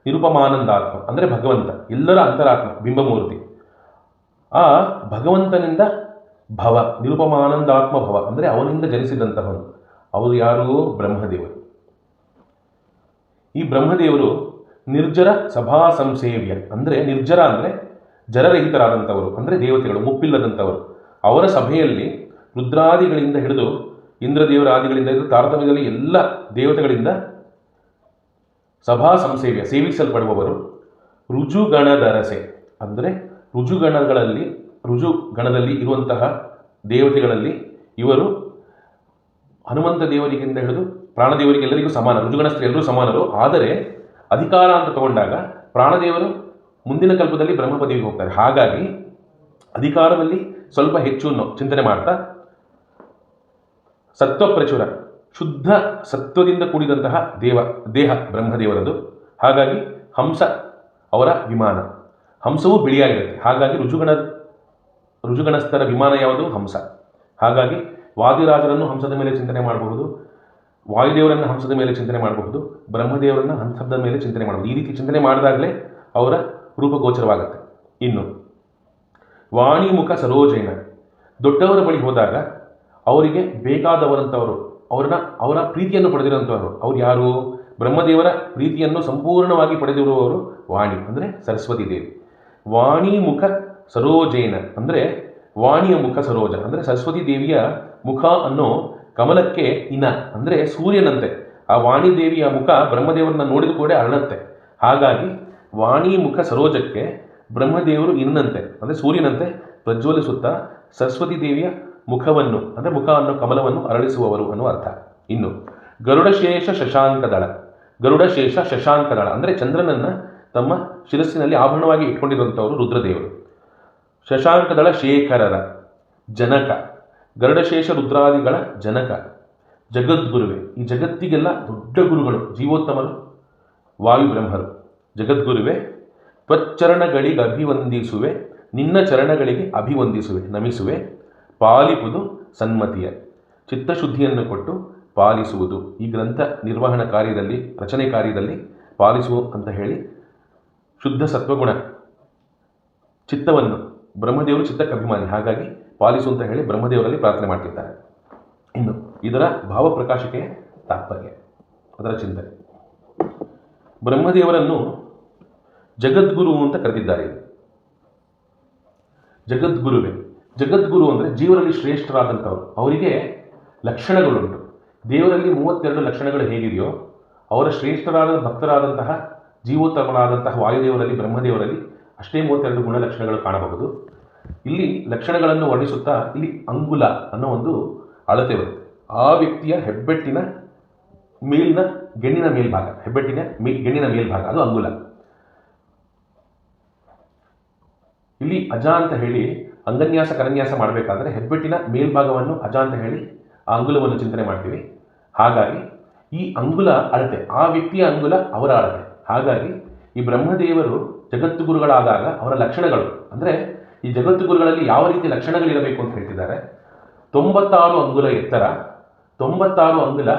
ನಿರುಪಮಾನಂದಾತ್ಮ ಅಂದರೆ ಭಗವಂತ, ಎಲ್ಲರ ಅಂತರಾತ್ಮ, ಬಿಂಬಮೂರ್ತಿ. ಆ ಭಗವಂತನಿಂದ ಭವ, ನಿರುಪಮಾನಂದಾತ್ಮ ಭವ ಅಂದರೆ ಅವನಿಂದ ಜನಿಸಿದಂತಹವನು. ಅವರು ಯಾರು? ಬ್ರಹ್ಮದೇವರು. ಈ ಬ್ರಹ್ಮದೇವರು ನಿರ್ಜರ ಸಭಾ ಸಂಸೇವ್ಯ ಅಂದರೆ, ನಿರ್ಜರ ಅಂದರೆ ಜರರಹಿತರಾದಂಥವರು ಅಂದರೆ ದೇವತೆಗಳು, ಮುಪ್ಪಿಲ್ಲದಂಥವರು. ಅವರ ಸಭೆಯಲ್ಲಿ ರುದ್ರಾದಿಗಳಿಂದ ಹಿಡಿದು ಇಂದ್ರದೇವರಾದಿಗಳಿಂದ ಹಿಡಿದು ತಾರತಮ್ಯದಲ್ಲಿ ಎಲ್ಲ ದೇವತೆಗಳಿಂದ ಸಭಾ ಸಂಸೇವ್ಯ ಸೇವಿಸಲ್ಪಡುವವರು. ರುಜುಗಣದರಸೆ ಅಂದರೆ ರುಜುಗಣದಲ್ಲಿ ಇರುವಂತಹ ದೇವತೆಗಳಲ್ಲಿ ಇವರು ಹನುಮಂತ ದೇವರಿಗಿಂತ ಹಿಡಿದು ಪ್ರಾಣದೇವರಿಗೆಲ್ಲರಿಗೂ ಸಮಾನ, ರುಜುಗಣಸ್ಥರು ಎಲ್ಲರೂ ಸಮಾನರು. ಆದರೆ ಅಧಿಕಾರ ಅಂತ ತಗೊಂಡಾಗ ಪ್ರಾಣದೇವರು ಮುಂದಿನ ಕಲ್ಪದಲ್ಲಿ ಬ್ರಹ್ಮ ಪದವಿಗೆ ಹೋಗ್ತಾರೆ. ಹಾಗಾಗಿ ಅಧಿಕಾರದಲ್ಲಿ ಸ್ವಲ್ಪ ಹೆಚ್ಚು ಚಿಂತನೆ ಮಾಡ್ತಾ, ಸತ್ವ ಪ್ರಚುರ ಶುದ್ಧ ಸತ್ವದಿಂದ ಕೂಡಿದಂತಹ ದೇಹ ಬ್ರಹ್ಮದೇವರದು. ಹಾಗಾಗಿ ಹಂಸ ಅವರ ವಿಮಾನ, ಹಂಸವೂ ಬಿಳಿಯಾಗಿರುತ್ತೆ. ಹಾಗಾಗಿ ರುಜುಗಣಸ್ಥರ ವಿಮಾನ ಯಾವುದು? ಹಂಸ. ಹಾಗಾಗಿ ವಾದಿರಾಜರನ್ನು ಹಂಸದ ಮೇಲೆ ಚಿಂತನೆ ಮಾಡಬಹುದು, ವಾಯುದೇವರನ್ನು ಹಂಸದ ಮೇಲೆ ಚಿಂತನೆ ಮಾಡಬಹುದು, ಬ್ರಹ್ಮದೇವರನ್ನು ಹಂಸದ ಮೇಲೆ ಚಿಂತನೆ ಮಾಡಬಹುದು. ಈ ರೀತಿ ಚಿಂತನೆ ಮಾಡಿದಾಗಲೇ ಅವರ ರೂಪಗೋಚರವಾಗುತ್ತೆ. ಇನ್ನು ವಾಣಿಮುಖ ಸರೋಜೇನ, ದೊಡ್ಡವರ ಬಳಿ ಹೋದಾಗ ಅವರಿಗೆ ಬೇಕಾದವರಂಥವರು, ಅವರ ಪ್ರೀತಿಯನ್ನು ಪಡೆದಿರುವಂಥವರು. ಅವ್ರು ಯಾರು? ಬ್ರಹ್ಮದೇವರ ಪ್ರೀತಿಯನ್ನು ಸಂಪೂರ್ಣವಾಗಿ ಪಡೆದಿರುವವರು ವಾಣಿ ಅಂದರೆ ಸರಸ್ವತಿ ದೇವಿ. ವಾಣಿಮುಖ ಸರೋಜೇನ ಅಂದರೆ ವಾಣಿಯ ಮುಖ ಸರೋಜ ಅಂದರೆ ಸರಸ್ವತಿ ದೇವಿಯ ಮುಖ ಅನ್ನೋ ಕಮಲಕ್ಕೆ ಇನ ಅಂದರೆ ಸೂರ್ಯನಂತೆ. ಆ ವಾಣಿ ದೇವಿಯ ಮುಖ ಬ್ರಹ್ಮದೇವರನ್ನ ನೋಡಿದ ಕೂಡ ಅರಳುತ್ತೆ. ಹಾಗಾಗಿ ವಾಣಿ ಮುಖ ಸರೋಜಕ್ಕೆ ಬ್ರಹ್ಮದೇವರು ಇನ್ನಂತೆ ಅಂದರೆ ಸೂರ್ಯನಂತೆ ಪ್ರಜ್ವಲಿಸುತ್ತಾ ಸರಸ್ವತಿ ದೇವಿಯ ಮುಖವನ್ನು ಅಂದರೆ ಮುಖ ಅನ್ನೋ ಕಮಲವನ್ನು ಅರಳಿಸುವವರು ಅನ್ನೋ ಅರ್ಥ. ಇನ್ನು ಗರುಡಶೇಷ ಶಶಾಂಕದಳ, ಗರುಡಶೇಷ ಶಶಾಂಕದಳ ಅಂದರೆ ಚಂದ್ರನನ್ನು ತಮ್ಮ ಶಿರಸ್ಸಿನಲ್ಲಿ ಆಭರಣವಾಗಿ ಇಟ್ಕೊಂಡಿರುವಂಥವರು ರುದ್ರದೇವರು. ಶಶಾಂಕದಳ ಶೇಖರರ ಜನಕ, ಗರುಡಶೇಷ ರುದ್ರಾದಿಗಳ ಜನಕ, ಜಗದ್ಗುರುವೆ. ಈ ಜಗತ್ತಿಗೆಲ್ಲ ದೊಡ್ಡ ಗುರುಗಳು ಜೀವೋತ್ತಮರು ವಾಯು ಬ್ರಹ್ಮರು. ಜಗದ್ಗುರುವೆ, ತ್ವಚ್ಚರಣಗಳಿಗೆ ಅಭಿವಂದಿಸುವೆ, ನಿನ್ನ ಚರಣಗಳಿಗೆ ಅಭಿವಂದಿಸುವೆ, ನಮಿಸುವೆ. ಪಾಲಿಪುದು ಸನ್ಮತಿಯ, ಚಿತ್ತಶುದ್ಧಿಯನ್ನು ಕೊಟ್ಟು ಪಾಲಿಸುವುದು. ಈ ಗ್ರಂಥ ನಿರ್ವಹಣಾ ಕಾರ್ಯದಲ್ಲಿ, ರಚನೆ ಕಾರ್ಯದಲ್ಲಿ ಪಾಲಿಸುವ ಅಂತ ಹೇಳಿ ಶುದ್ಧ ಸತ್ವಗುಣ ಚಿತ್ತವನ್ನು, ಬ್ರಹ್ಮದೇವರು ಚಿತ್ತಕ್ಕೆ ಅಭಿಮಾನಿ, ಹಾಗಾಗಿ ಪಾಲಿಸು ಅಂತ ಹೇಳಿ ಬ್ರಹ್ಮದೇವರಲ್ಲಿ ಪ್ರಾರ್ಥನೆ ಮಾಡ್ತಿದ್ದಾರೆ. ಇನ್ನು ಇದರ ಭಾವಪ್ರಕಾಶಕ್ಕೆ ತಾತ್ಪರ್ಯ, ಅದರ ಚಿಂತನೆ. ಬ್ರಹ್ಮದೇವರನ್ನು ಜಗದ್ಗುರು ಅಂತ ಕರೆದಿದ್ದಾರೆ. ಜಗದ್ಗುರುವೇ, ಜಗದ್ಗುರು ಅಂದರೆ ಜೀವರಲ್ಲಿ ಶ್ರೇಷ್ಠರಾದಂಥವರು. ಅವರಿಗೆ ಲಕ್ಷಣಗಳುಂಟು. ದೇವರಲ್ಲಿ 32 ಲಕ್ಷಣಗಳು ಹೇಗಿದೆಯೋ ಅವರ ಶ್ರೇಷ್ಠರಾದ ಭಕ್ತರಾದಂತಹ ಜೀವೋತ್ತಮರಾದಂತಹ ವಾಯುದೇವರಲ್ಲಿ, ಬ್ರಹ್ಮದೇವರಲ್ಲಿ ಅಷ್ಟೇ 32 ಗುಣಲಕ್ಷಣಗಳು ಕಾಣಬಹುದು. ಇಲ್ಲಿ ಲಕ್ಷಣಗಳನ್ನು ವರ್ಣಿಸುತ್ತಾ ಇಲ್ಲಿ ಅಂಗುಲ ಅನ್ನೋ ಒಂದು ಅಳತೆ ಬರುತ್ತೆ. ಆ ವ್ಯಕ್ತಿಯ ಹೆಬ್ಬೆಟ್ಟಿನ ಮೇಲಿನ ಗೆಣ್ಣಿನ ಮೇಲ್ಭಾಗ, ಹೆಬ್ಬೆಟ್ಟಿನ ಗೆಣ್ಣಿನ ಮೇಲ್ಭಾಗ ಅದು ಅಂಗುಲ. ಇಲ್ಲಿ ಅಜ ಅಂತ ಹೇಳಿ ಅಂಗನ್ಯಾಸ ಕರನ್ಯಾಸ ಮಾಡಬೇಕಾದ್ರೆ ಹೆಬ್ಬೆಟ್ಟಿನ ಮೇಲ್ಭಾಗವನ್ನು ಅಜ ಅಂತ ಹೇಳಿ ಆ ಅಂಗುಲವನ್ನು ಚಿಂತನೆ ಮಾಡ್ತೀವಿ. ಹಾಗಾಗಿ ಈ ಅಂಗುಲ ಅಳತೆ, ಆ ವ್ಯಕ್ತಿಯ ಅಂಗುಲ ಅವರ ಅಳತೆ. ಹಾಗಾಗಿ ಈ ಬ್ರಹ್ಮದೇವರು ಜಗದ್ಗುರುಗಳಾದಾಗ ಅವರ ಲಕ್ಷಣಗಳು ಅಂದರೆ ಈ ಜಗದ್ಗುರುಗಳಲ್ಲಿ ಯಾವ ರೀತಿ ಲಕ್ಷಣಗಳಿರಬೇಕು ಅಂತ ಹೇಳ್ತಿದ್ದಾರೆ. 96 ಅಂಗುಲ ಎತ್ತರ, 96 ಅಂಗುಲ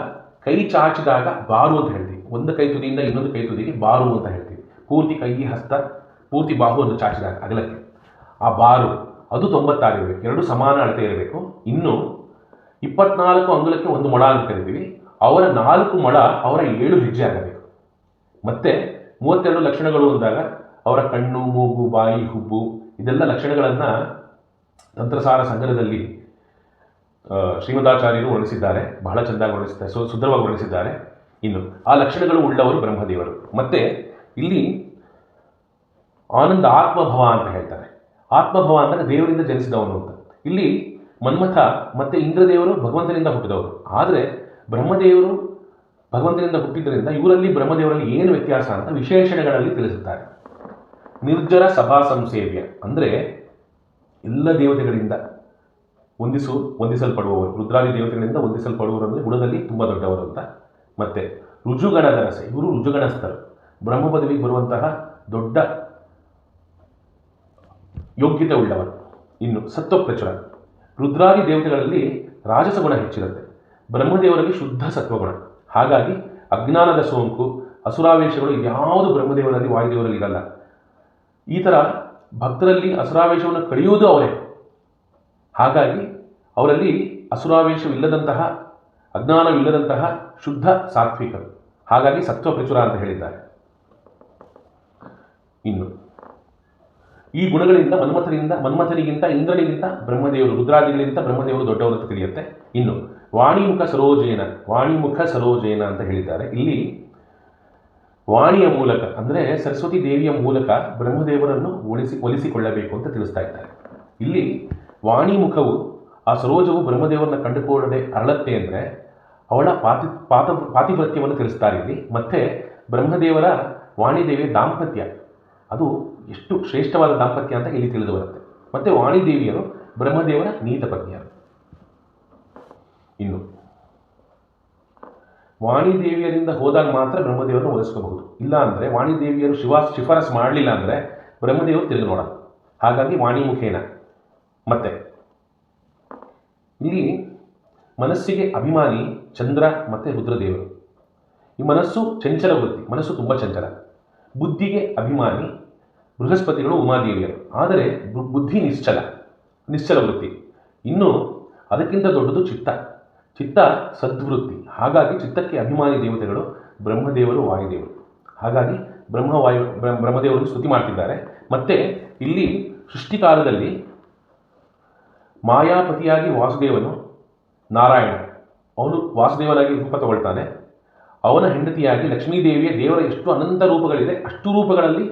ಕೈ ಚಾಚಿದಾಗ ಬಾರು ಅಂತ ಹೇಳ್ತೀವಿ. ಒಂದು ಕೈ ತುದಿಯಿಂದ ಇನ್ನೊಂದು ಕೈ ತುದಿಗೆ ಬಾರು ಅಂತ ಹೇಳ್ತೀವಿ. ಪೂರ್ತಿ ಕೈ ಹಸ್ತ ಪೂರ್ತಿ ಬಾಹುವನ್ನು ಚಾಚಿದಾಗ ಅಗಲಕ್ಕೆ ಆ ಬಾರು ಅದು 96 ಇರಬೇಕು. ಎರಡು ಸಮಾನ ಅಳತೆ ಇರಬೇಕು. ಇನ್ನು 24 ಅಂಗುಲಕ್ಕೆ ಒಂದು ಮೊಳ ಅಂತ ಕರಿತೀವಿ. ಅವರ 4 ಮೊಳ ಅವರ 7 ಹೆಜ್ಜೆ ಆಗಬೇಕು. ಮತ್ತೆ 32 ಲಕ್ಷಣಗಳು ಅಂದಾಗ ಅವರ ಕಣ್ಣು, ಮೂಗು, ಬಾಯಿ, ಹುಬ್ಬು ಇದೆಲ್ಲ ಲಕ್ಷಣಗಳನ್ನು ತಂತ್ರಸಾರ ಸಂಗ್ರಹದಲ್ಲಿ ಶ್ರೀಮದಾಚಾರ್ಯರು ವರ್ಣಿಸಿದ್ದಾರೆ. ಬಹಳ ಚೆಂದಾಗಿ ವರ್ಣಿಸಿದ್ದಾರೆ, ಸುಂದರವಾಗಿ ವರ್ಣಿಸಿದ್ದಾರೆ. ಇನ್ನು ಆ ಲಕ್ಷಣಗಳು ಉಳ್ಳವರು ಬ್ರಹ್ಮದೇವರು. ಮತ್ತೆ ಇಲ್ಲಿ ಆನಂದ ಆತ್ಮಭವ ಅಂತ ಹೇಳ್ತಾರೆ. ಆತ್ಮಭವ ಅಂದಾಗ ದೇವರಿಂದ ಜನಿಸಿದವನು ಅಂತ. ಇಲ್ಲಿ ಮನ್ಮಥ ಮತ್ತು ಇಂದ್ರದೇವರು ಭಗವಂತನಿಂದ ಹುಟ್ಟಿದವರು. ಆದರೆ ಬ್ರಹ್ಮದೇವರು ಭಗವಂತನಿಂದ ಹುಟ್ಟಿದ್ದರಿಂದ ಇವರಲ್ಲಿ ಬ್ರಹ್ಮದೇವರಲ್ಲಿ ಏನು ವ್ಯತ್ಯಾಸ ಅಂತ ವಿಶೇಷಣಗಳಲ್ಲಿ ತಿಳಿಸುತ್ತಾರೆ. ನಿರ್ಜರ ಸಭಾ ಸಂಸೇವ್ಯ ಅಂದರೆ ಎಲ್ಲ ದೇವತೆಗಳಿಂದ ವಂದಿಸಲ್ಪಡುವವರು, ರುದ್ರಾದಿ ದೇವತೆಗಳಿಂದ ವಂದಿಸಲ್ಪಡುವವರು ಅಂದರೆ ಗುಣದಲ್ಲಿ ತುಂಬ ದೊಡ್ಡವರು ಅಂತ. ಮತ್ತು ರುಜುಗಣದ ರಸ, ಇವರು ರುಜುಗಣಸ್ಥರು, ಬ್ರಹ್ಮ ಪದವಿಗೆ ಬರುವಂತಹ ದೊಡ್ಡ ಯೋಗ್ಯತೆ ಉಳ್ಳವರು. ಇನ್ನು ಸತ್ವಪ್ರಚುರ, ರುದ್ರಾದಿ ದೇವತೆಗಳಲ್ಲಿ ರಾಜಸ ಗುಣ ಹೆಚ್ಚಿರುತ್ತೆ, ಬ್ರಹ್ಮದೇವರಲ್ಲಿ ಶುದ್ಧ ಸತ್ವಗುಣ. ಹಾಗಾಗಿ ಅಜ್ಞಾನದ ಸೋಂಕು, ಅಸುರಾವೇಶಗಳು ಇದ್ಯಾವುದು ಬ್ರಹ್ಮದೇವರಲ್ಲಿ ವಾಯುದೇವರಲ್ಲಿ ಇರಲ್ಲ. ಈ ಥರ ಭಕ್ತರಲ್ಲಿ ಅಸುರಾವೇಶವನ್ನು ಕಳೆಯುವುದು ಅವರೇ. ಹಾಗಾಗಿ ಅವರಲ್ಲಿ ಅಸುರಾವೇಶವಿಲ್ಲದಂತಹ, ಅಜ್ಞಾನವಿಲ್ಲದಂತಹ ಶುದ್ಧ ಸಾತ್ವಿಕರು. ಹಾಗಾಗಿ ಸತ್ವಪ್ರಚುರ ಅಂತ ಹೇಳಿದ್ದಾರೆ. ಇನ್ನು ಈ ಗುಣಗಳಿಂದ ಮನ್ಮಥನಿಗಿಂತ ಇಂದ್ರನಿಗಿಂತ ಬ್ರಹ್ಮದೇವರು, ರುದ್ರಾದಿಗಳಿಗಿಂತ ಬ್ರಹ್ಮದೇವರು ದೊಡ್ಡವರು ಅಂತ ತಿಳಿಯುತ್ತೆ. ಇನ್ನು ವಾಣಿಮುಖ ಸರೋಜೇನ ಅಂತ ಹೇಳಿದ್ದಾರೆ. ಇಲ್ಲಿ ವಾಣಿಯ ಮೂಲಕ ಅಂದರೆ ಸರಸ್ವತಿ ದೇವಿಯ ಮೂಲಕ ಬ್ರಹ್ಮದೇವರನ್ನು ಒಲಿಸಿಕೊಳ್ಳಬೇಕು ಅಂತ ತಿಳಿಸ್ತಾ ಇದ್ದಾರೆ. ಇಲ್ಲಿ ವಾಣಿಮುಖವು, ಆ ಸರೋಜವು ಬ್ರಹ್ಮದೇವರನ್ನ ಕಂಡುಕೊಳ್ಳದೆ ಅರಳತ್ತೆ ಅಂದರೆ ಅವಳ ಪಾತಿವ್ರತ್ಯವನ್ನು ತಿಳಿಸ್ತಾರೆ ಇಲ್ಲಿ. ಮತ್ತು ಬ್ರಹ್ಮದೇವರ ವಾಣಿದೇವಿಯ ದಾಂಪತ್ಯ ಅದು ಎಷ್ಟು ಶ್ರೇಷ್ಠವಾದ ದಾಂಪತ್ಯ ಅಂತ ಇಲ್ಲಿ ತಿಳಿದು ಬರುತ್ತೆ. ಮತ್ತು ವಾಣಿದೇವಿಯರು ಬ್ರಹ್ಮದೇವರ ನೀತ ಪತ್ನಿಯರು. ಇನ್ನು ವಾಣಿದೇವಿಯರಿಂದ ಹೋದಾಗ ಮಾತ್ರ ಬ್ರಹ್ಮದೇವರನ್ನು ಒಲಿಸ್ಕೋಬಹುದು. ಇಲ್ಲ ಅಂದರೆ ವಾಣಿದೇವಿಯರು ಶಿಫಾರಸ್ ಮಾಡಲಿಲ್ಲ ಅಂದರೆ ಬ್ರಹ್ಮದೇವರು ತಿರುಗಿ ನೋಡಲ್ಲ. ಹಾಗಾಗಿ ವಾಣಿಮುಖೇನ. ಮತ್ತೆ ಇಲ್ಲಿ ಮನಸ್ಸಿಗೆ ಅಭಿಮಾನಿ ಚಂದ್ರ ಮತ್ತು ರುದ್ರದೇವರು. ಈ ಮನಸ್ಸು ಚಂಚಲ ವೃತ್ತಿ, ಮನಸ್ಸು ತುಂಬ ಚಂಚಲ. ಬುದ್ಧಿಗೆ ಅಭಿಮಾನಿ ಬೃಹಸ್ಪತಿಗಳು, ಉಮಾದೇವಿಯರು. ಆದರೆ ಬುದ್ಧಿ ನಿಶ್ಚಲ ವೃತ್ತಿ. ಇನ್ನು ಅದಕ್ಕಿಂತ ದೊಡ್ಡದು ಚಿತ್ತ ಸದ್ವೃತ್ತಿ. ಹಾಗಾಗಿ ಚಿತ್ತಕ್ಕೆ ಅಭಿಮಾನಿ ದೇವತೆಗಳು ಬ್ರಹ್ಮದೇವರು, ವಾಯುದೇವರು. ಹಾಗಾಗಿ ಬ್ರಹ್ಮದೇವರನ್ನು ಸ್ತುತಿ ಮಾಡ್ತಿದ್ದಾರೆ. ಮತ್ತು ಇಲ್ಲಿ ಸೃಷ್ಟಿಕಾಲದಲ್ಲಿ ಮಾಯಾಪತಿಯಾಗಿ ವಾಸುದೇವನು ನಾರಾಯಣ, ಅವನು ವಾಸುದೇವನಾಗಿ ರೂಪ ತಗೊಳ್ತಾನೆ. ಅವನ ಹೆಂಡತಿಯಾಗಿ ಲಕ್ಷ್ಮೀದೇವಿಯ, ದೇವರ ಎಷ್ಟು ಅನಂತ ರೂಪಗಳಿದೆ ಅಷ್ಟು ರೂಪಗಳಲ್ಲಿ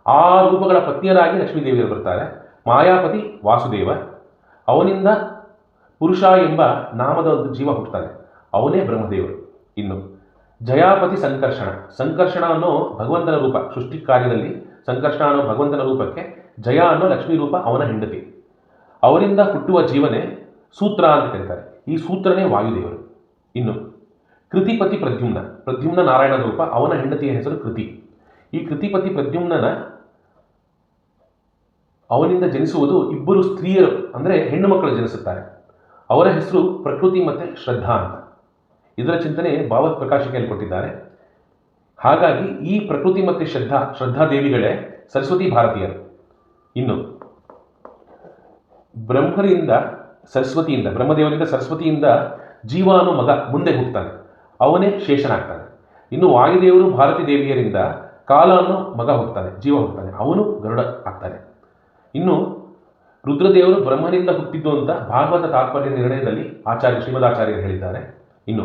ಆ ರೂಪಗಳ ಪತ್ನಿಯರಾಗಿ ಲಕ್ಷ್ಮೀದೇವಿಯರು ಬರ್ತಾರೆ. ಮಾಯಾಪತಿ ವಾಸುದೇವ, ಅವನಿಂದ ಪುರುಷ ಎಂಬ ನಾಮದ ಒಂದು ಜೀವ ಹುಟ್ಟುತ್ತಾನೆ, ಅವನೇ ಬ್ರಹ್ಮದೇವರು. ಇನ್ನು ಜಯಾಪತಿ ಸಂಕರ್ಷಣ ಅನ್ನೋ ಭಗವಂತನ ರೂಪ, ಸೃಷ್ಟಿ ಕಾರ್ಯದಲ್ಲಿ ಸಂಕರ್ಷಣ ಅನ್ನೋ ಭಗವಂತನ ರೂಪಕ್ಕೆ ಜಯ ಅನ್ನೋ ಲಕ್ಷ್ಮೀ ರೂಪ ಅವನ ಹೆಂಡತಿ. ಅವರಿಂದ ಹುಟ್ಟುವ ಜೀವನೇ ಸೂತ್ರ ಅಂತ ಕರೀತಾರೆ. ಈ ಸೂತ್ರನೇ ವಾಯುದೇವರು. ಇನ್ನು ಕೃತಿಪತಿ ಪ್ರದ್ಯುಮ್ನ ನಾರಾಯಣನ ರೂಪ, ಅವನ ಹೆಂಡತಿಯ ಹೆಸರು ಕೃತಿ. ಈ ಕೃತಿಪತಿ ಪ್ರದ್ಯುಮ್ನನ ಅವನಿಂದ ಜನಿಸುವುದು ಇಬ್ಬರು ಸ್ತ್ರೀಯರು, ಅಂದರೆ ಹೆಣ್ಣು ಮಕ್ಕಳು ಜನಿಸುತ್ತಾರೆ. ಅವರ ಹೆಸರು ಪ್ರಕೃತಿ ಮತ್ತು ಶ್ರದ್ಧಾ ಅಂತ. ಇದರ ಚಿಂತನೆ ಭಾವತ್ ಪ್ರಕಾಶಿಕೆಯಲ್ಲಿ ಕೊಟ್ಟಿದ್ದಾರೆ. ಹಾಗಾಗಿ ಈ ಪ್ರಕೃತಿ ಮತ್ತು ಶ್ರದ್ಧಾ ದೇವಿಗಳೇ ಸರಸ್ವತಿ ಭಾರತೀಯರು. ಇನ್ನು ಬ್ರಹ್ಮದೇವರಿಂದ ಸರಸ್ವತಿಯಿಂದ ಜೀವ ಅನ್ನೋ ಮಗ ಮುಂದೆ ಹುಟ್ಟುತ್ತಾನೆ, ಅವನೇ ಶೇಷನಾಗ್ತಾನೆ. ಇನ್ನು ವಾಯುದೇವರು ಭಾರತೀ ದೇವಿಯರಿಂದ ಕಾಲ ಅನ್ನೋ ಮಗ ಹುಟ್ಟುತ್ತಾನೆ, ಜೀವ ಹುಟ್ಟುತ್ತಾನೆ, ಅವನು ಗರುಡ ಆಗ್ತಾನೆ. ಇನ್ನು ರುದ್ರದೇವರು ಬ್ರಹ್ಮನಿಂದ ಹುಟ್ಟಿದ್ದು ಅಂತ ಭಾಗವತ ತಾತ್ಪರ್ಯ ನಿರ್ಣಯದಲ್ಲಿ ಶ್ರೀಮದಾಚಾರ್ಯರು ಹೇಳಿದ್ದಾರೆ. ಇನ್ನು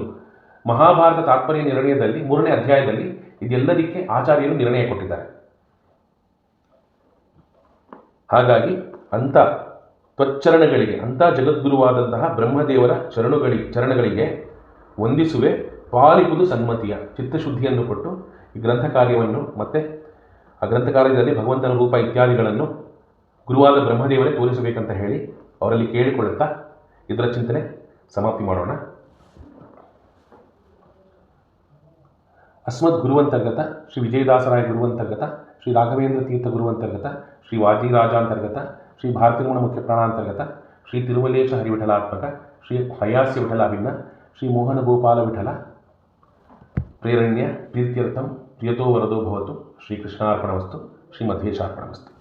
ಮಹಾಭಾರತ ತಾತ್ಪರ್ಯ ನಿರ್ಣಯದಲ್ಲಿ 3ನೇ ಅಧ್ಯಾಯದಲ್ಲಿ ಇದೆಲ್ಲದಕ್ಕೆ ಆಚಾರ್ಯರು ನಿರ್ಣಯ ಕೊಟ್ಟಿದ್ದಾರೆ. ಹಾಗಾಗಿ ಅಂಥ ತ್ವಚ್ಚರಣಗಳಿಗೆ, ಅಂಥ ಜಗದ್ಗುರುವಾದಂತಹ ಬ್ರಹ್ಮದೇವರ ಚರಣಗಳಿಗೆ ವಂದಿಸುವೆ, ಪಾಲಿಪುದು ಸನ್ಮತಿಯ ಚಿತ್ತಶುದ್ಧಿಯನ್ನು ಕೊಟ್ಟು ಈ ಗ್ರಂಥ ಕಾರ್ಯವನ್ನು ಮತ್ತು ಆ ಗ್ರಂಥ ಕಾರ್ಯದಲ್ಲಿ ಭಗವಂತನ ರೂಪ ಇತ್ಯಾದಿಗಳನ್ನು ಗುರುವಾದ ಬ್ರಹ್ಮದೇವರೇ ತೋರಿಸಬೇಕಂತ ಹೇಳಿ ಅವರಲ್ಲಿ ಕೇಳಿಕೊಳ್ಳುತ್ತಾ ಇದರ ಚಿಂತನೆ ಸಮಾಪ್ತಿ ಮಾಡೋಣ. ಅಸ್ಮದ್ ಗುರುವಂತರ್ಗತ ಶ್ರೀ ವಿಜಯದಾಸರಾಯ ಗುರುವಂತರ್ಗತ ಶ್ರೀ ರಾಘವೇಂದ್ರ ತೀರ್ಥ ಗುರುವಂತರ್ಗತ ಶ್ರೀ ವಾದಿರಾಜಾಂತರ್ಗತ ಶ್ರೀ ಭಾರತೀರಮಣ ಮುಖ್ಯ ಪ್ರಾಣಾಂತರ್ಗತ ಶ್ರೀ ತಿರುಮಲೇಶ ಹರಿವಿಠಲಾತ್ಮಕ ಶ್ರೀ ಹಯಾಸ್ಯ ವಿಠಲಾಭಿನ್ನ ಶ್ರೀ ಮೋಹನ ಗೋಪಾಲ ವಿಠಲ ಪ್ರೇರಣ್ಯ ಪ್ರೀತ್ಯರ್ಥಂ ಪ್ರಿಯತೋ ವರದೋ ಭವತು ಶ್ರೀಕೃಷ್ಣಾರ್ಪಣಮಸ್ತು ಶ್ರೀ ಮಧ್ವೇಶಾರ್ಪಣಮಸ್ತು.